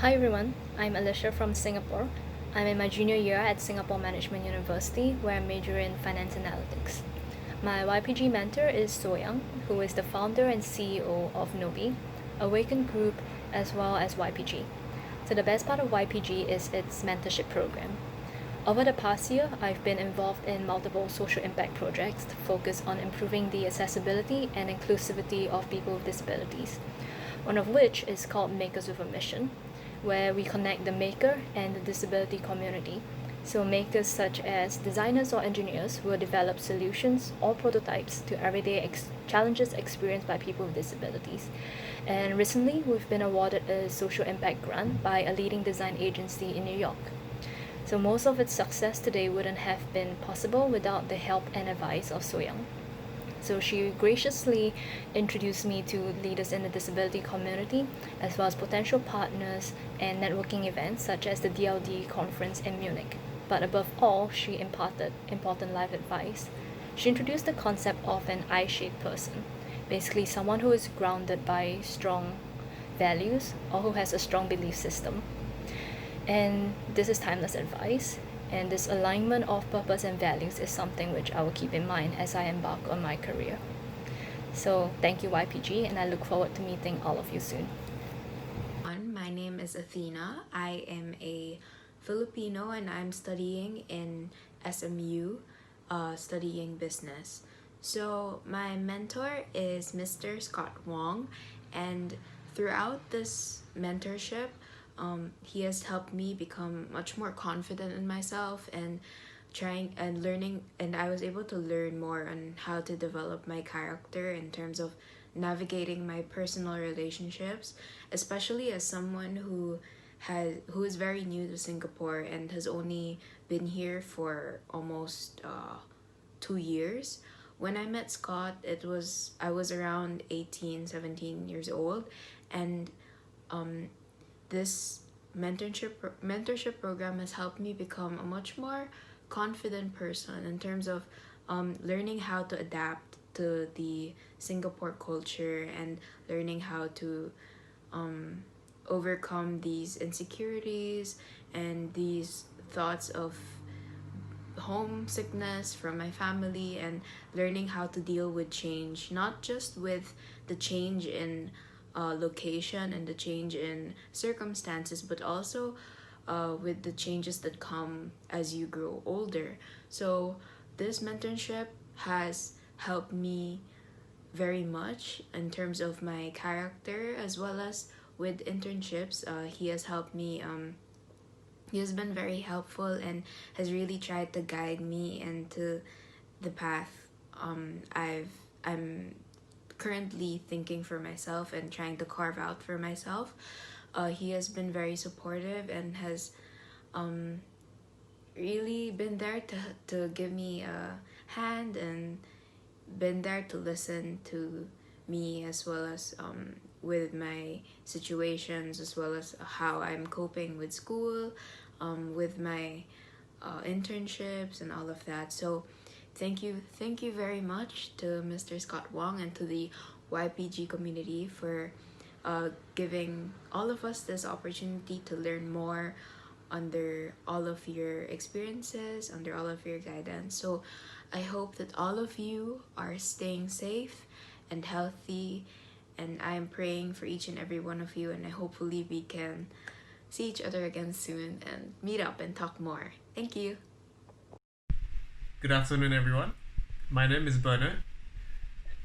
Hi everyone, I'm Alicia from Singapore. I'm in my junior year at Singapore Management University where I major in finance analytics. My YPG mentor is Young, who is the founder and CEO of Nobi, Awaken Group, as well as YPG. So the best part of YPG is its mentorship program. Over the past year, I've been involved in multiple social impact projects focused on improving the accessibility and inclusivity of people with disabilities, one of which is called Makers with a Mission, where we connect the maker and the disability community. So makers such as designers or engineers will develop solutions or prototypes to everyday challenges experienced by people with disabilities. And recently, we've been awarded a social impact grant by a leading design agency in New York. So most of its success today wouldn't have been possible without the help and advice of Young. So she graciously introduced me to leaders in the disability community, as well as potential partners and networking events such as the DLD conference in Munich. But above all, she imparted important life advice. She introduced the concept of an I-shaped person, basically someone who is grounded by strong values or who has a strong belief system. And this is timeless advice. And this alignment of purpose and values is something which I will keep in mind as I embark on my career. So thank you YPG, and I look forward to meeting all of you soon. My name is Athena. I am a Filipino and I'm studying in SMU, studying business. So my mentor is Mr. Scott Wong, and throughout this mentorship, he has helped me become much more confident in myself and trying and learning, and I was able to learn more on how to develop my character in terms of navigating my personal relationships, especially as someone who is very new to Singapore and has only been here for almost 2 years. When I met Scott, I was around 18, 17 years old, and this mentorship program has helped me become a much more confident person in terms of learning how to adapt to the Singapore culture and learning how to overcome these insecurities and these thoughts of homesickness from my family, and learning how to deal with change, not just with the change in location and the change in circumstances, but also with the changes that come as you grow older. So this mentorship has helped me very much in terms of my character, as well as with internships. He has helped me. He has been very helpful and has really tried to guide me into the path I'm currently thinking for myself and trying to carve out for myself. He has been very supportive and has really been there to give me a hand and been there to listen to me, as well as with my situations, as well as how I'm coping with school, with my internships and all of that. So thank you very much to Mr. Scott Wong and to the YPG community for giving all of us this opportunity to learn more under all of your experiences, under all of your guidance. So I hope that all of you are staying safe and healthy, and I'm praying for each and every one of you, and hopefully we can see each other again soon and meet up and talk more. Thank you. Good afternoon, everyone. My name is Bernard,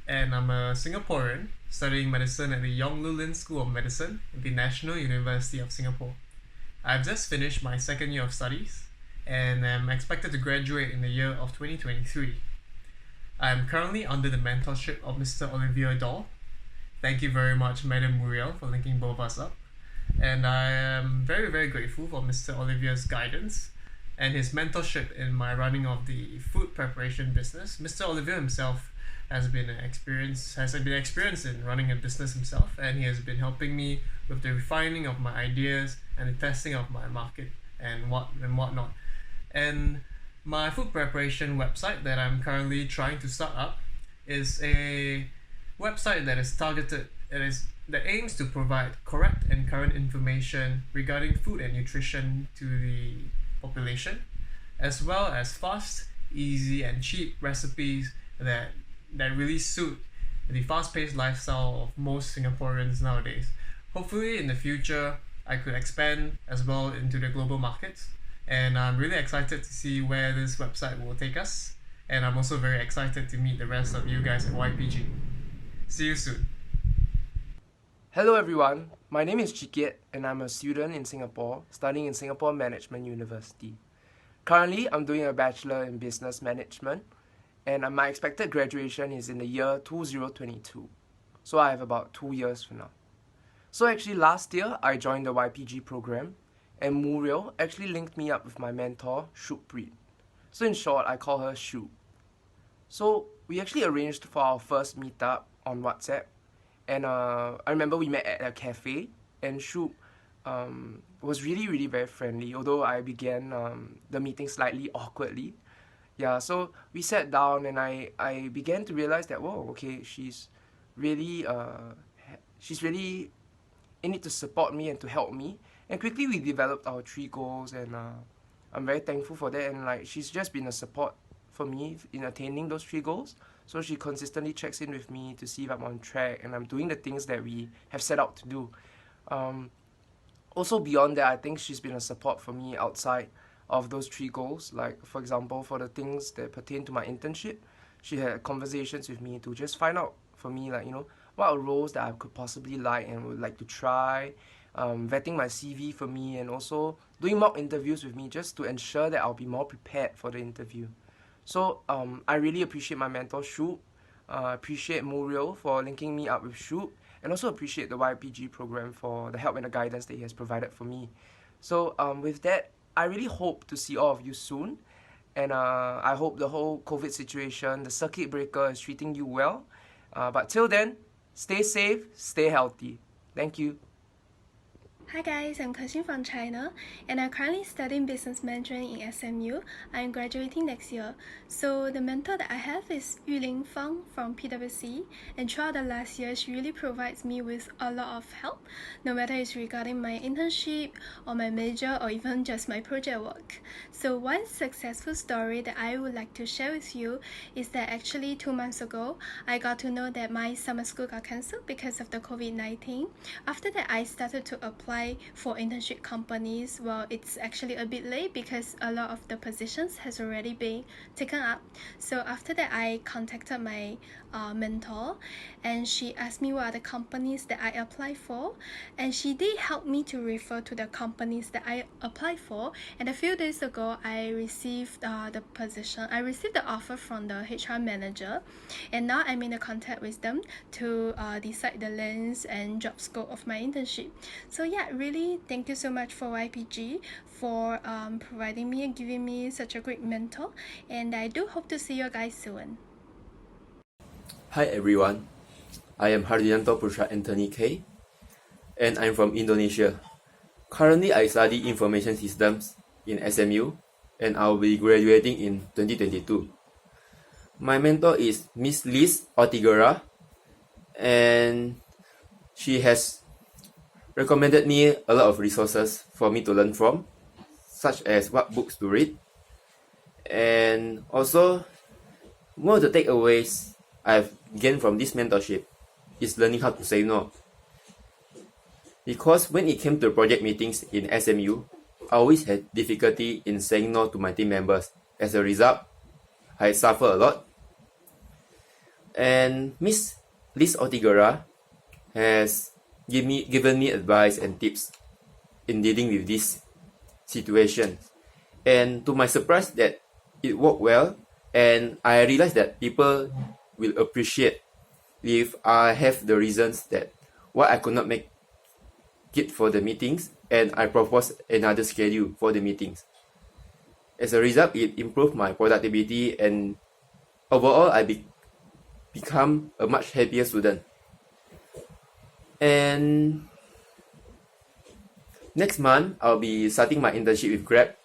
and I'm a Singaporean studying medicine at the Eu-Lin School of Medicine at the National University of Singapore. I've just finished my second year of studies and am expected to graduate in the year of 2023. I am currently under the mentorship of Mr. Olivier Dauw. Thank you very much, Madam Muriel, for linking both of us up. And I am very, very grateful for Mr. Olivier's guidance and his mentorship in my running of the food preparation business. Mr. Olivier himself has been experienced in running a business himself, and he has been helping me with the refining of my ideas and the testing of my market and whatnot. And my food preparation website that I'm currently trying to start up is a website that is that aims to provide correct and current information regarding food and nutrition to the population, as well as fast, easy, and cheap recipes that really suit the fast-paced lifestyle of most Singaporeans nowadays. Hopefully, in the future, I could expand as well into the global markets, and I'm really excited to see where this website will take us, and I'm also very excited to meet the rest of you guys at YPG. See you soon. Hello everyone, my name is Kiat and I'm a student in Singapore studying in Singapore Management University. Currently, I'm doing a Bachelor in Business Management and my expected graduation is in the year 2022. So I have about 2 years from now. So actually last year, I joined the YPG program and Muriel actually linked me up with my mentor, Shubhpreet. So in short, I call her Shub. So we actually arranged for our first meetup on WhatsApp. And I remember we met at a cafe, and Shub was really very friendly, although I began the meeting slightly awkwardly. Yeah, so we sat down and I began to realize that, whoa, okay, she's really in it to support me and to help me. And quickly we developed our 3 goals, and I'm very thankful for that. And like, she's just been a support for me in attaining those 3 goals. So she consistently checks in with me to see if I'm on track and I'm doing the things that we have set out to do. Also beyond that, I think she's been a support for me outside of those 3 goals. Like, for example, for the things that pertain to my internship, she had conversations with me to just find out for me, like, what are roles that I could possibly like and would like to try, vetting my CV for me, and also doing mock interviews with me just to ensure that I'll be more prepared for the interview. So I really appreciate my mentor, Shub. Appreciate Muriel for linking me up with Shub, and also appreciate the YPG program for the help and the guidance that he has provided for me. So with that, I really hope to see all of you soon, and I hope the whole COVID situation, the circuit breaker, is treating you well. But till then, stay safe, stay healthy. Thank you. Hi guys, I'm Kristin from China and I'm currently studying business management in SMU. I'm graduating next year. So the mentor that I have is Eu-Lin Fang from PwC, and throughout the last year she really provides me with a lot of help, no matter it's regarding my internship or my major or even just my project work. So one successful story that I would like to share with you is that actually 2 months ago I got to know that my summer school got cancelled because of the COVID-19. After that, I started to apply for internship companies. Well, it's actually a bit late because a lot of the positions has already been taken up. So after that, I contacted my mentor, and she asked me what are the companies that I apply for, and she did help me to refer to the companies that I applied for. And a few days ago, I received the offer from the HR manager, and now I'm in a contact with them to decide the length and job scope of my internship. So yeah, really thank you so much for YPG for providing me and giving me such a great mentor, and I do hope to see you guys soon. Hi everyone, I am Hardianto Putra Anthony K, and I'm from Indonesia. Currently, I study Information Systems in SMU, and I'll be graduating in 2022. My mentor is Miss Liz Ortiguera, and she has recommended me a lot of resources for me to learn from, such as what books to read, and also one of the takeaways I've gained from this mentorship is learning how to say no. Because when it came to project meetings in SMU, I always had difficulty in saying no to my team members. As a result, I suffer a lot. And Miss Liz Ortiguera has given me advice and tips in dealing with this situation. And to my surprise, that it worked well, and I realized that people will appreciate if I have the reasons that why I could not make it for the meetings, and I propose another schedule for the meetings. As a result, it improved my productivity, and overall I become a much happier student. And next month I'll be starting my internship with Grab,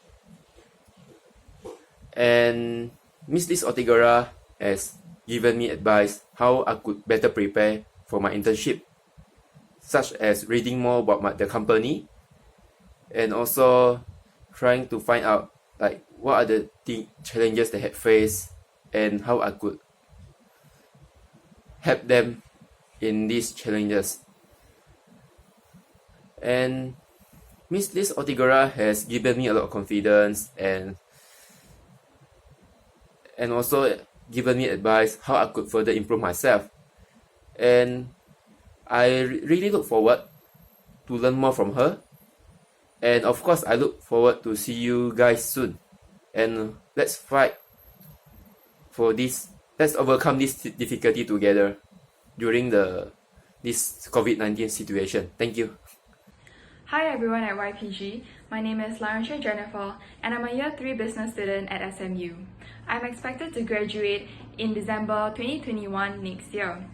and Miss Liz Ortiguera has given me advice how I could better prepare for my internship. such as reading more about the company, and also trying to find out like what are the challenges they had faced and how I could help them in these challenges. And This Ortiguera has given me a lot of confidence and also given me advice how I could further improve myself. And I really look forward to learn more from her. And of course, I look forward to see you guys soon. And let's fight for this. Let's overcome this difficulty together during this COVID-19 situation. Thank you. Hi everyone at YPG, my name is Alicia Jennifer and I'm a Year 3 business student at SMU. I'm expected to graduate in December 2021 next year.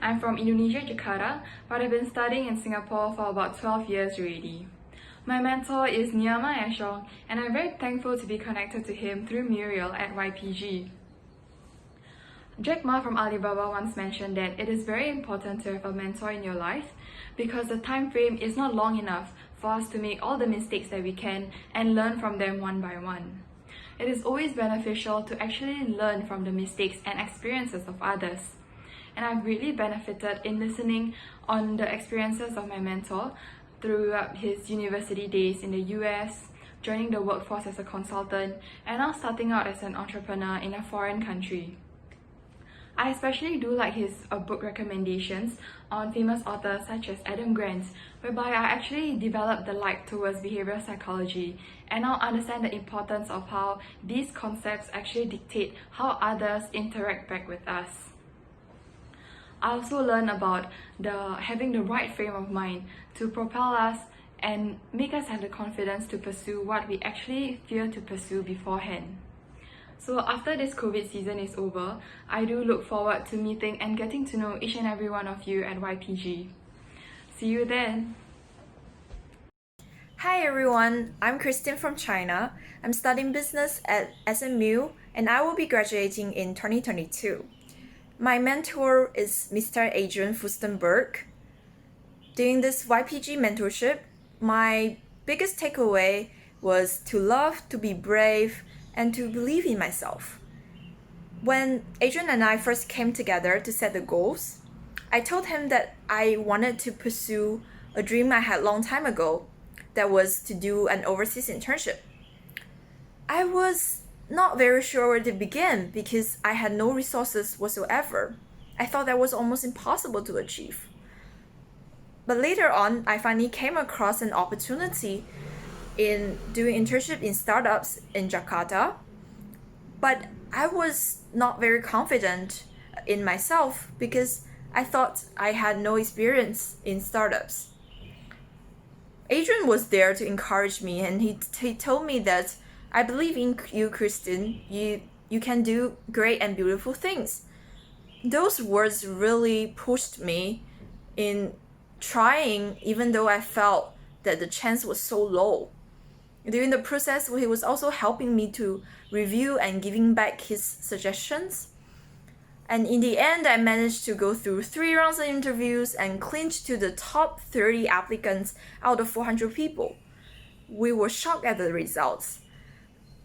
I'm from Indonesia, Jakarta, but I've been studying in Singapore for about 12 years already. My mentor is Niiahmah and Ashong, and I'm very thankful to be connected to him through Muriel at YPG. Jack Ma from Alibaba once mentioned that it is very important to have a mentor in your life because the time frame is not long enough for us to make all the mistakes that we can and learn from them one by one. It is always beneficial to actually learn from the mistakes and experiences of others. And I've really benefited in listening on the experiences of my mentor throughout his university days in the US, joining the workforce as a consultant, and now starting out as an entrepreneur in a foreign country. I especially do like his book recommendations on famous authors such as Adam Grant, whereby I actually developed the like towards behavioral psychology and now understand the importance of how these concepts actually dictate how others interact back with us. I also learn about having the right frame of mind to propel us and make us have the confidence to pursue what we actually fear to pursue beforehand. So after this COVID season is over, I do look forward to meeting and getting to know each and every one of you at YPG. See you then! Hi everyone, I'm Kristin from China. I'm studying business at SMU and I will be graduating in 2022. My mentor is Mr. Adrian Furstenburg. During this YPG mentorship, my biggest takeaway was to love, to be brave, and to believe in myself. When Adrian and I first came together to set the goals, I told him that I wanted to pursue a dream I had a long time ago, that was to do an overseas internship. I was not very sure where to begin because I had no resources whatsoever. I thought that was almost impossible to achieve. But later on, I finally came across an opportunity in doing internship in startups in Jakarta, but I was not very confident in myself because I thought I had no experience in startups. Adrian was there to encourage me and he told me that I believe in you, Kristin. You can do great and beautiful things. Those words really pushed me in trying even though I felt that the chance was so low. During the process, he was also helping me to review and giving back his suggestions. And in the end, I managed to go through 3 rounds of interviews and clinch to the top 30 applicants out of 400 people. We were shocked at the results.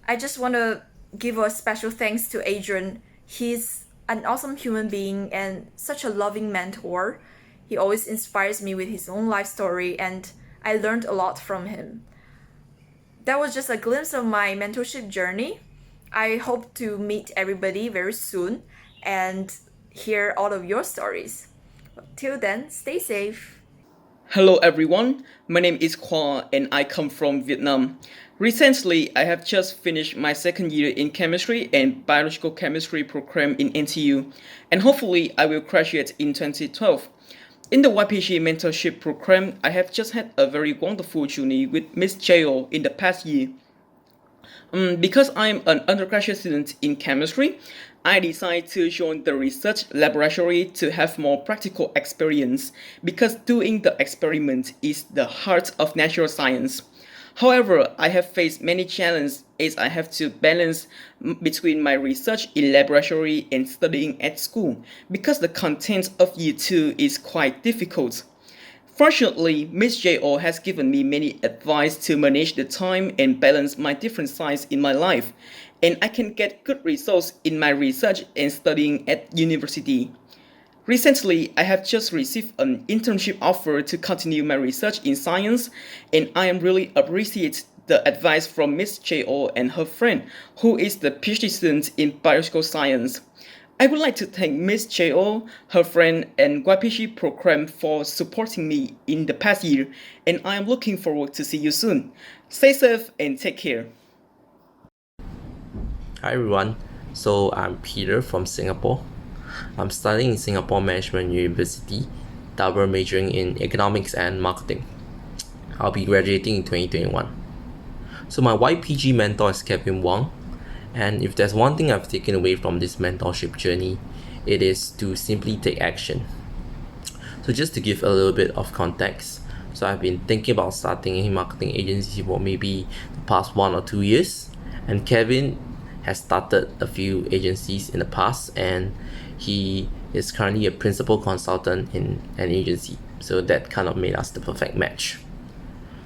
I just want to give a special thanks to Adrian. He's an awesome human being and such a loving mentor. He always inspires me with his own life story and I learned a lot from him. That was just a glimpse of my mentorship journey. I hope to meet everybody very soon and hear all of your stories. Till then, stay safe. Hello everyone, my name is Kaur and I come from Vietnam. Recently, I have just finished my second year in chemistry and biological chemistry program in NTU, and hopefully I will graduate in 2012. In the YPG mentorship program, I have just had a very wonderful journey with Miss Jael in the past year. Because I am an undergraduate student in chemistry, I decided to join the research laboratory to have more practical experience because doing the experiment is the heart of natural science. However, I have faced many challenges as I have to balance between my research in laboratory and studying at school because the content of year 2 is quite difficult. Fortunately, Miss Jael has given me many advice to manage the time and balance my different sides in my life, and I can get good results in my research and studying at university. Recently, I have just received an internship offer to continue my research in science, and I am really appreciate the advice from Miss Jael and her friend, who is the PhD student in biological science. I would like to thank Miss Jael, her friend, and YPG program for supporting me in the past year, and I am looking forward to see you soon. Stay safe and take care. Hi everyone, so I'm Peter from Singapore. I'm studying in Singapore Management University, double majoring in economics and marketing. I'll be graduating in 2021. So my YPG mentor is Kevin Wong, and if there's one thing I've taken away from this mentorship journey, it is to simply take action. So just to give a little bit of context, so I've been thinking about starting a marketing agency for maybe the past 1 or 2 years, and Kevin has started a few agencies in the past, and he is currently a principal consultant in an agency, so that kind of made us the perfect match.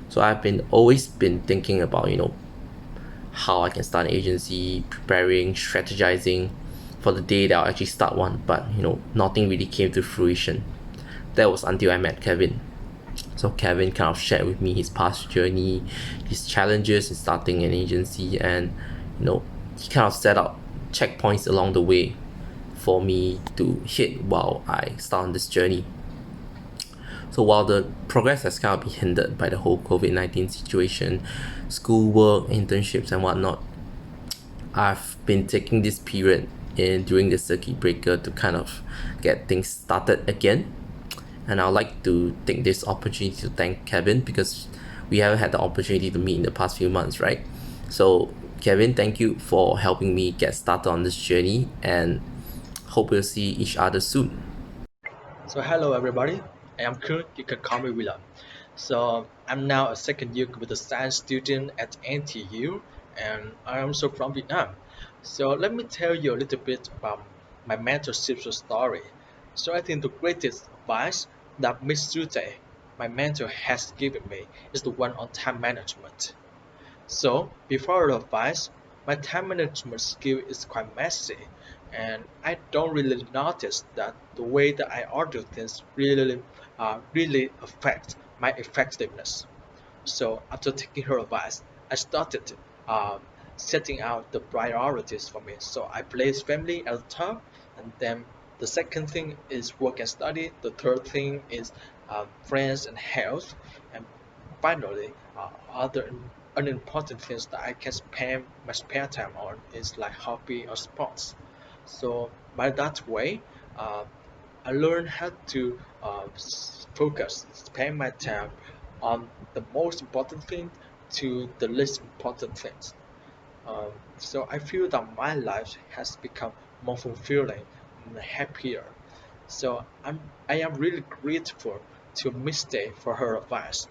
So I've always been thinking about how I can start an agency, preparing, strategizing for the day that I'll actually start one, but nothing really came to fruition. That was until I met Kevin. So Kevin kind of shared with me his past journey, his challenges in starting an agency, and he kind of set out checkpoints along the way for me to hit while I start on this journey. So while the progress has kind of been hindered by the whole COVID-19 situation, schoolwork, internships and whatnot, I've been taking this period during the circuit breaker to kind of get things started again. And I'd like to take this opportunity to thank Kevin, because we haven't had the opportunity to meet in the past few months, right? So Kevin, thank you for helping me get started on this journey, and hope we'll see each other soon. So hello everybody, I am Kang, you can call me William. So I'm now a second year computer science student at NTU, and I am also from Vietnam. So let me tell you a little bit about my mentorship story. So I think the greatest advice that Miss Sute, my mentor, has given me is the one on time management. So before the advice, my time management skill is quite messy, and I don't really notice that the way that I order things really affect my effectiveness. So after taking her advice, I started setting out the priorities for me. So I place family at the top, and then the second thing is work and study. The third thing is friends and health, and finally other unimportant things that I can spend my spare time on is like hobby or sports. So by that way, I learned how to spend my time on the most important thing to the least important things. So I feel that my life has become more fulfilling and happier. So I am really grateful to Miss Day for her advice,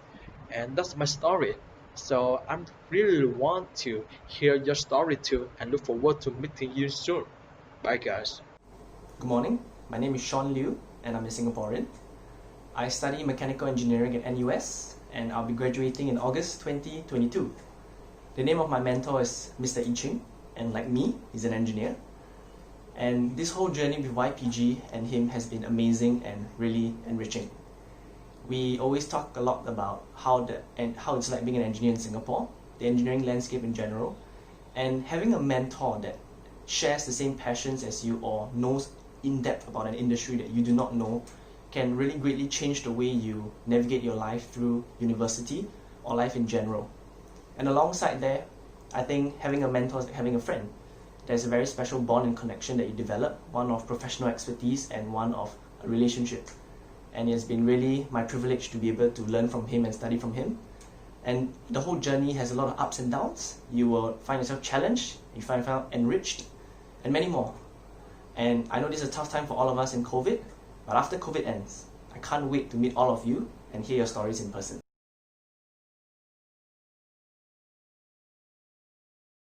and that's my story. So I really want to hear your story too, and look forward to meeting you soon. Bye guys. Good morning, my name is Sean Liu and I'm a Singaporean. I study mechanical engineering at NUS and I'll be graduating in August 2022. The name of my mentor is Mr. Ching, and like me, he's an engineer. And this whole journey with YPG and him has been amazing and really enriching. We always talk a lot about how it's like being an engineer in Singapore, the engineering landscape in general, and having a mentor that shares the same passions as you or knows in depth about an industry that you do not know can really greatly change the way you navigate your life through university or life in general. And alongside there, I think having a mentor is like having a friend. There's a very special bond and connection that you develop, one of professional expertise and one of a relationship. And it's been really my privilege to be able to learn from him and study from him. And the whole journey has a lot of ups and downs. You will find yourself challenged, you find yourself enriched, and many more. And I know this is a tough time for all of us in COVID, but after COVID ends, I can't wait to meet all of you and hear your stories in person.